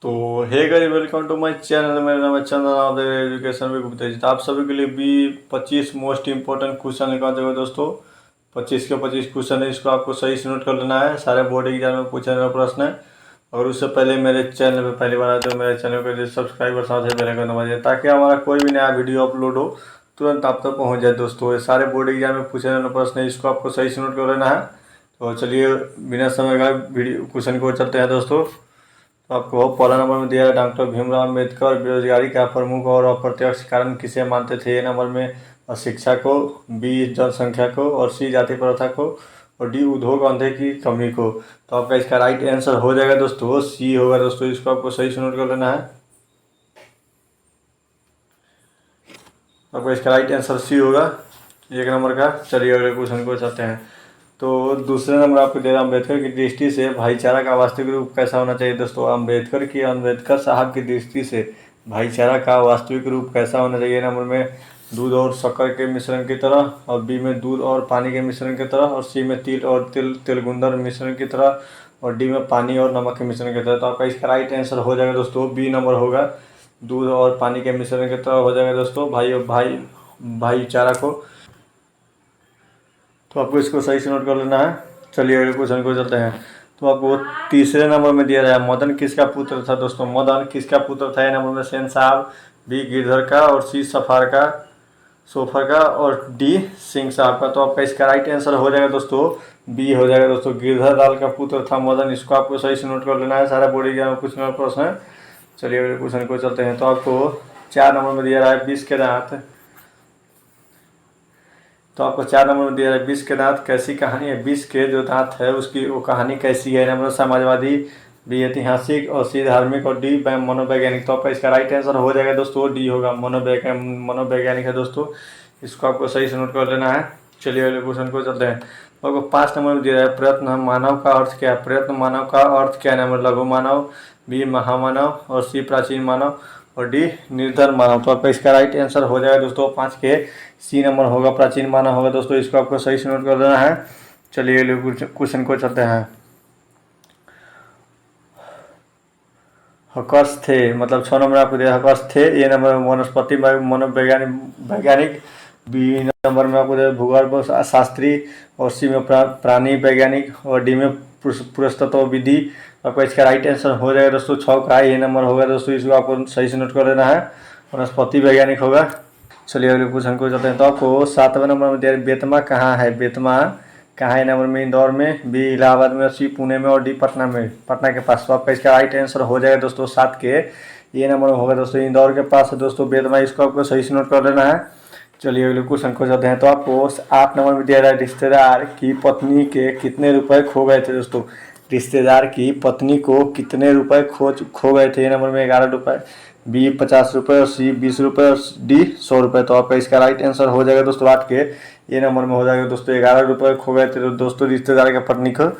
तो hey guys, welcome to my channel. मेरा नाम है चंदन, आप देख रहे हैं एजुकेशन में गुप्ता जी। तो आप सभी के लिए भी 25 मोस्ट इंपॉर्टेंट क्वेश्चन निकाल देगा दोस्तों। 25 के 25 क्वेश्चन है, इसको आपको सही से नोट कर लेना है। सारे बोर्ड एग्जाम में पूछने वाला प्रश्न है। और उससे पहले मेरे चैनल पर पहली बार आए तो मेरे चैनल को सब्सक्राइब और साथ ही बेल आइकन दबाइए, ताकि हमारा कोई भी नया वीडियो अपलोड हो तुरंत आप तक पहुँच जाए दोस्तों। ये सारे बोर्ड एग्जाम में पूछने वाला प्रश्न है, इसको आपको सही से नोट कर लेना है। तो चलिए बिना समय का वीडियो क्वेश्चन को चलते हैं दोस्तों। तो आपको पहला नंबर में दिया है, डॉक्टर भीमराव अम्बेडकर बेरोजगारी का प्रमुख और अप्रत्यक्ष कारण किसे मानते थे। ए नंबर में अशिक्षा को, बी जनसंख्या को, और सी जाति प्रथा को, और डी उद्योग अंधे की कमी को। तो आपका इसका राइट आंसर हो जाएगा दोस्तों, सी होगा दोस्तों। इसको आपको सही से नोट कर लेना है। आपका इसका राइट आंसर सी होगा, एक नंबर का। चलिए अगले क्वेश्चन को चलते हैं। तो दूसरे नंबर आपको दे रहा है, अम्बेडकर की दृष्टि से भाईचारा का वास्तविक रूप कैसा होना चाहिए दोस्तों। अम्बेडकर साहब की दृष्टि से भाईचारा का वास्तविक रूप कैसा होना चाहिए। नंबर में दूध और शक्कर के मिश्रण की तरह, और बी में दूध और पानी के मिश्रण की तरह, और सी में तिल और तिलगुंदर मिश्रण की तरह, और डी में पानी और नमक के मिश्रण की तरह। तो आपका इसका राइट आंसर हो जाएगा दोस्तों, बी नंबर होगा, दूध और पानी के मिश्रण की तरह हो जाएगा दोस्तों। भाईचारा को। तो आपको इसको सही से नोट कर लेना है। चलिए अगले क्वेश्चन को चलते हैं। तो आपको तीसरे नंबर में दिया जाए, मदन किसका पुत्र था दोस्तों। मदन किसका पुत्र था। ए नंबर में सेन साहब, बी गिरधर का, और सी सोफर का, और डी सिंह साहब का। तो आपका इसका राइट आंसर हो जाएगा दोस्तों, बी हो जाएगा दोस्तों, गिरधर लाल का पुत्र था मदन। इसको आपको सही से नोट कर लेना है। सारा बोर्ड एग्जाम में पूछने वाला प्रश्न है। चलिए अगले क्वेश्चन को चलते हैं। तो आपको 4 नंबर में दिया रहा है, 20 के दांत। तो आपको 4 नंबर में दिया है, 20 के दांत कैसी कहानी है। 20 के जो दांत है उसकी वो कहानी कैसी है। नंबर समाजवादी, बी ऐतिहासिक, और सी धार्मिक, और डी मनोवैज्ञानिक। तो आपका इसका राइट आंसर हो जाएगा दोस्तों, डी होगा, मनोवैज्ञानिक है दोस्तों। इसको आपको सही से नोट कर लेना है। चलिए अगले क्वेश्चन को चलते हैं। तो आपको 5 नंबर में दिया है, प्रयत्न मानव का अर्थ क्या है। प्रयत्न मानव का अर्थ क्या है। नंबर लघु मानव, बी महामानव, और सी प्राचीन मानव, और डी निर्धन मानव। तो आपका इसका राइट आंसर हो जाएगा दोस्तों, 5 के सी नंबर होगा, प्राचीन मानव होगा दोस्तों। इसको आपको सही से नोट कर देना है। चलिए क्वेश्चन को चलते हैं। हकर्स थे, मतलब 6 नंबर आपको दिया, हकर्स थे। ए नंबर में वनस्पति वैज्ञानिक, बी नंबर में आपको दिया भूगर्भ शास्त्री, और सी में प्राणी वैज्ञानिक, और डी में पुरातत्व विधि। आपको इसका राइट आंसर हो जाएगा दोस्तों, 6 का ये नंबर होगा दोस्तों। इसको आपको सही से नोट कर देना है, वनस्पति वैज्ञानिक होगा। चलिए अगले क्वेश्चन को चलते हैं। तो आपको 7वें नंबर में दिया है, बेतमा कहाँ है। बेतमा कहाँ है। नंबर में इंदौर में, बी इलाहाबाद में, सी पुणे में, और डी पटना में, पटना के पास। तो आपका इसका राइट आंसर हो जाएगा दोस्तों, 7 के ये नंबर में होगा दोस्तों, इंदौर के पास है दोस्तों बेतमा। इसको आपको सही से नोट कर लेना है। चलिए अगले क्वेश्चन को चलते हैं। तो आपको 8 नंबर में दिया जाए, रिश्तेदार की पत्नी के कितने रुपए खो गए थे दोस्तों। रिश्तेदार की पत्नी को कितने रुपए खो गए थे। नंबर में 11 रुपए, बी 50 रुपये, और सी 20 रुपये, और डी 100 रुपये। तो आपका इसका राइट आंसर हो जाएगा दोस्तों, 8 के ये नंबर में हो जाएगा दोस्तों, 11 रुपये खो गए थे दोस्तों रिश्तेदार के पत्नी को।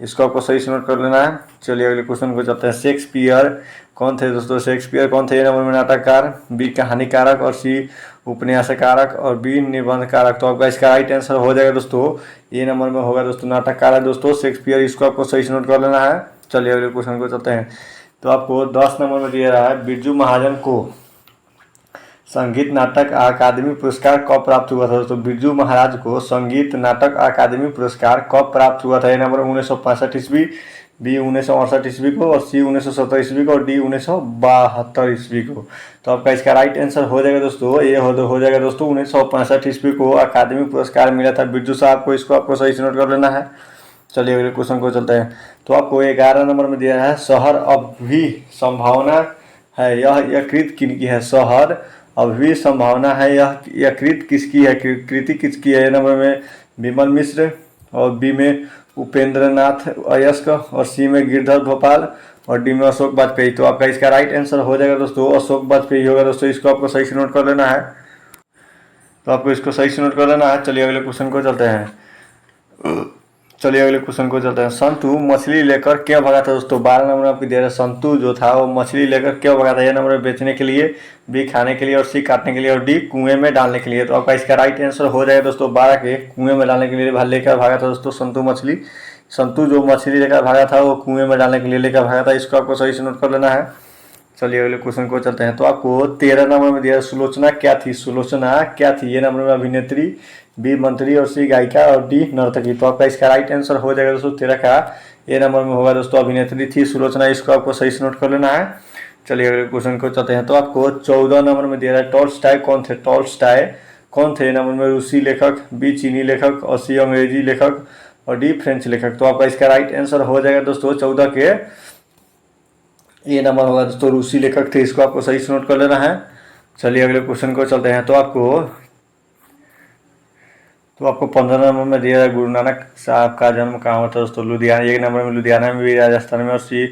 इसको आपको सही से नोट कर लेना है। चलिए अगले क्वेश्चन को चलते हैं। शेक्सपियर कौन थे दोस्तों। शेक्सपियर कौन थे। ए नंबर में नाटककार, बी कहानीकारक, और सी उपन्यासकारक, और बी निबंधकारक। तो आपका इसका राइट आंसर हो जाएगा दोस्तों, ये नंबर में होगा दोस्तों, नाटककार है दोस्तों शेक्सपियर। इसको आपको सही से नोट कर लेना है। चलिए अगले क्वेश्चन को चलते हैं। तो आपको 10 नंबर में दिया रहा है, बिरजू महाजन को संगीत नाटक अकादमी पुरस्कार कब प्राप्त हुआ था दोस्तों। बिरजू महाराज को संगीत नाटक अकादमी पुरस्कार कब प्राप्त हुआ था। ये नंबर 1965 ईस्वी, बी 1968 ईस्वी को, और सी 1970 ईस्वी को, और डी 1972 ईस्वी को। तो आपका इसका राइट आंसर हो जाएगा दोस्तों, ये हो जाएगा दोस्तों, 1965 ईस्वी को अकादमी पुरस्कार मिला था बिरजू साहब को। इसको आपको सही से नोट कर लेना है। चलिए अगले क्वेश्चन को चलते हैं। तो आपको 11 नंबर में दिया है, शहर अब भी संभावना है, यह कृत किनकी है। शहर अब भी संभावना है, यह कृत किसकी है, कृति किसकी है। नंबर में विमल मिश्र, और बी में उपेंद्र नाथ अयस्क, और सी में गिरधर भोपाल, और डी में अशोक वाजपेयी। तो आपका इसका राइट आंसर हो जाएगा दोस्तों, अशोक वाजपेयी होगा दोस्तों। इसको आपको सही से नोट कर लेना है। तो आपको इसको सही से नोट कर लेना है। चलिए अगले क्वेश्चन को चलते हैं। चलिए अगले क्वेश्चन को चलते हैं। संतु मछली लेकर क्यों भगा था दोस्तों। 12 नंबर आपको दे रहा है, संतु जो था वो मछली लेकर क्यों भगा था। यह नंबर बेचने के लिए, बी खाने के लिए, और सी काटने के लिए, और डी कुएं में डालने के लिए। तो आपका इसका राइट आंसर हो जाएगा दोस्तों, 12 के कुएं में डालने के लिए लेकर भागा था दोस्तों संतु मछली। संतु जो मछली लेकर भागा था वो कुएं में डालने के लिए लेकर भागा था। इसको आपको सही से नोट कर लेना है। चलिए अगले क्वेश्चन को चलते हैं। तो आपको 13 नंबर में दिया सुलोचना क्या थी, सुलोचना क्या थी। ये नंबर में अभिनेत्री, बी मंत्री और सी गायिका और डी नर्तकी। तो आपका इसका राइट आंसर हो जाएगा दोस्तों 13 का ए नंबर में होगा दोस्तों अभिनेत्री थी सुलोचना। इसको आपको सही से नोट कर लेना है। चलिए अगले क्वेश्चन को चलते हैं। तो आपको 14 नंबर में दिया है टॉल्स्टॉय कौन थे, टॉल्स्टॉय कौन थे। नंबर में रूसी लेखक, बी चीनी लेखक और सी अंग्रेजी लेखक और डी फ्रेंच लेखक। तो आपका इसका राइट आंसर हो जाएगा दोस्तों 14 के ये नंबर होगा दोस्तों रूसी लेखक थे। इसको आपको सही से नोट कर लेना है। चलिए अगले क्वेश्चन को चलते हैं। तो आपको 15 नंबर में दिया है गुरु नानक साहब का जन्म कहाँ हुआ था दोस्तों, लुधियाना। एक नंबर में लुधियाना में, भी राजस्थान में और सी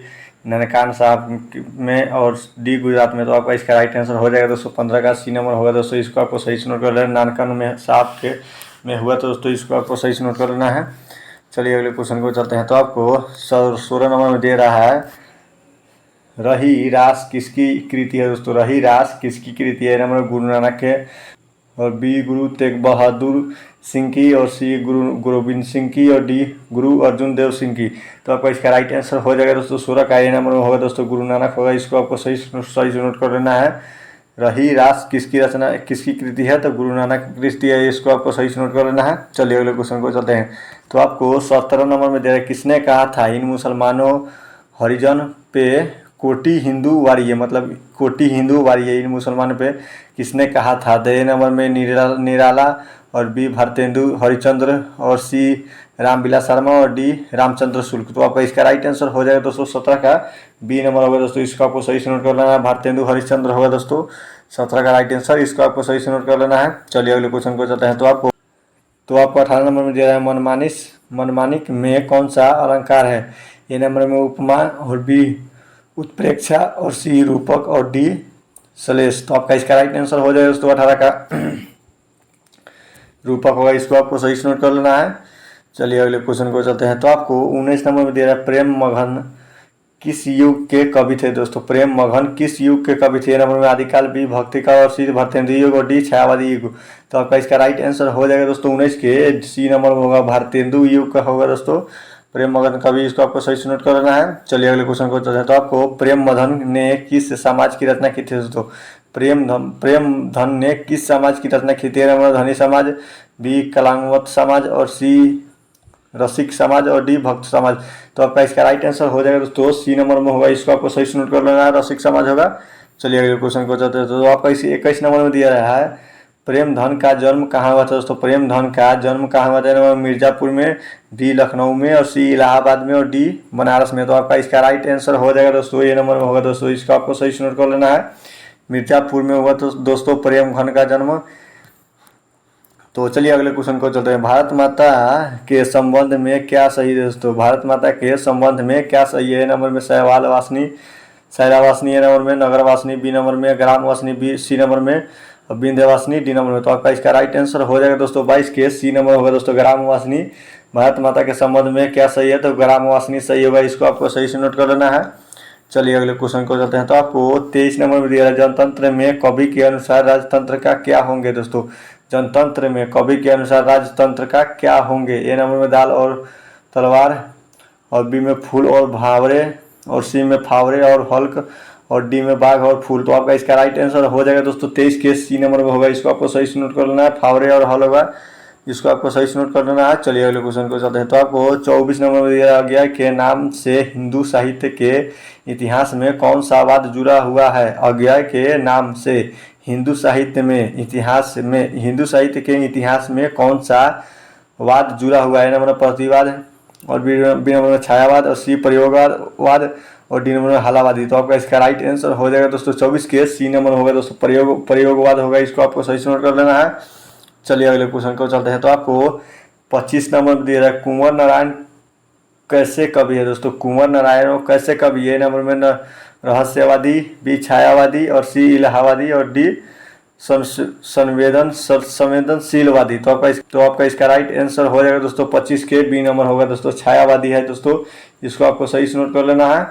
ननकान साहब में और डी गुजरात में। तो आपका इसका राइट आंसर हो जाएगा दोस्तों 15 का सी नंबर होगा दोस्तों। इसको आपको सही से नोट कर लेना। नानकान में साहब के में हुआ तो दोस्तों इसको आपको सही से नोट कर लेना है। चलिए अगले क्वेश्चन को चलते हैं। तो आपको 16 नंबर में दे रहा है रही रास किसकी कृति है दोस्तों, रही रास किसकी कृति है। नंबर गुरु नानक के और बी गुरु तेग बहादुर सिंह की और सी गुरु गोविंद सिंह की और डी गुरु अर्जुन देव सिंह की। तो आपका इसका राइट आंसर हो जाएगा दोस्तों 16 का ए नंबर में होगा दोस्तों गुरु नानक होगा। इसको आपको सही से नोट कर लेना है। रही रास किसकी रचना किसकी कृति है, तो गुरु नानक की कृति है। इसको आपको सही से नोट कर लेना है। चलिए अगले क्वेश्चन को चलते हैं। तो आपको 17 नंबर में दे रहा है किसने कहा था इन मुसलमानों हरिजन पे कोटि हिंदू वारिये, मतलब कोटि हिंदू वारिये इन मुसलमान पे किसने कहा था। दे नंबर में निराला और बी भारतेंदु हरिचंद्र और सी रामविलास शर्मा और डी रामचंद्र शुक्ल। तो आपका इसका राइट आंसर हो जाएगा दोस्तों 17 का बी नंबर होगा दोस्तों। इसको आपको सही से नोट कर लेना है। भारतेंदु हरिचंद्र होगा दोस्तों 17 का राइट आंसर। इसको आपको सही से नोट कर लेना है। चलिए अगले क्वेश्चन को चलते हैं। तो आपको 18 नंबर में दिया है मनमानिक में कौन सा अलंकार है। ए नंबर में उपमा और बी उत्प्रेक्षा और सी रूपक और डी सलेश। तो आपका इसका राइट आंसर हो जाएगा दोस्तों 18 का रूपक होगा। इसको आपको सही से नोट कर लेना है। चलिए अगले क्वेश्चन को चलते हैं। तो आपको 19 नंबर में दे रहा है प्रेम मगन किस युग के कवि थे दोस्तों, प्रेम मगन किस युग के कवि थे। नंबर में आदिकाल, बी भक्ति का और सी भारतेंदु युग और डी छायावादी युग। तो आपका इसका राइट आंसर हो जाएगा दोस्तों 19 के सी नंबर में होगा भारतेंदु युग का होगा दोस्तों प्रेम मगन कवि। इसको आपको सही से नोट कर लेना है। चलिए अगले क्वेश्चन को चलते हैं। तो आपको प्रेम मधन ने किस समाज की रचना की थी दोस्तों, प्रेम धन ने किस समाज की रचना की थी। नंबर धनी समाज, बी कलांगवत समाज और सी रसिक समाज और डी भक्त समाज। तो आपका इसका राइट आंसर हो जाएगा दोस्तों सी नंबर में होगा। इसको आपको सही से नोट कर लेना है, रसिक समाज होगा। चलिए अगले क्वेश्चन को चलते हैं। तो आपका इसी 21 नंबर में दिया रहा है प्रेम धन का जन्म कहाँ हुआ था दोस्तों, प्रेम धन का जन्म कहाँ हुआ था। मिर्जापुर में, डी लखनऊ में और सी इलाहाबाद में और डी बनारस में। तो आपका इसका राइट आंसर हो जाएगा दोस्तों ये नंबर में होगा दोस्तों। इसको आपको सही से नोट कर लेना है। मिर्जापुर में होगा तो दोस्तों प्रेम धन का जन्म। तो चलिए अगले क्वेश्चन को चलते हैं। भारत माता के संबंध में क्या सही है दोस्तों, भारत माता के संबंध में क्या सही है। नंबर में शैवाल वासनी शैरावासनी, ए नंबर में नगरवासनी, बी नंबर में ग्रामवासनी, बी सी नंबर में विंध्यवासनी, डी नंबर में। तो आपका इसका राइट आंसर हो जाएगा दोस्तों 22 के सी नंबर होगा दोस्तों ग्रामवासनी। भारत माता के संबंध में क्या सही है, तो ग्रामवासनी सही होगा। इसको आपको सही से नोट कर लेना है। चलिए अगले क्वेश्चन को चलते हैं। तो आपको 23 नंबर में दिया है जनतंत्र में कवि के अनुसार राजतंत्र का क्या होंगे दोस्तों, जनतंत्र में कवि के अनुसार राजतंत्र का क्या होंगे। ए नंबर में दाल और तलवार और बी में फूल और भावरे और सी में फावरे और हल्क और डी में बाघ और फूल। तो आपका इसका राइट आंसर हो जाएगा दोस्तों 23 के सी नंबर में होगा। इसको आपको सही से नोट कर लेना है। फावरे और हल होगा। इसको आपको सही से नोट कर लेना है। चलिए अगले क्वेश्चन को चलते हैं। तो आपको 24 नंबर में दिया गया के नाम से हिंदू साहित्य के इतिहास में कौन सा वाद जुड़ा हुआ है। अज्ञा के नाम से हिंदू साहित्य के इतिहास में कौन सा वाद जुड़ा हुआ है। नंबर प्रतिवाद और बी नंबर में छायावाद और सी प्रयोगवाद और डी नंबर में हलावादी। तो आपका इसका राइट आंसर हो जाएगा दोस्तों 24 के सी नंबर होगा दोस्तों प्रयोगवाद होगा। इसको आपको सही से नोट कर लेना है। चलिए अगले क्वेश्चन को चलते हैं। तो आपको 25 नंबर में दे रहा है कुंवर नारायण कैसे कवि है दोस्तों, कुंवर नारायण कैसे कवि है। नंबर में रहस्यवादी, बी छायावादी और सी इलाहाबादी और डी संवेदनशीलवादी। तो आपका इसका राइट आंसर हो जाएगा दोस्तों 25 के बी नंबर होगा दोस्तों छायावादी है दोस्तों। इसको आपको सही से नोट कर लेना है।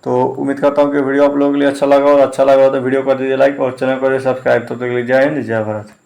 तो उम्मीद करता हूँ कि वीडियो आप लोगों के लिए अच्छा लगा, और अच्छा लगा हो तो वीडियो कर दीजिए लाइक और चैनल को सब्सक्राइब। तो जय हिंद जय भारत।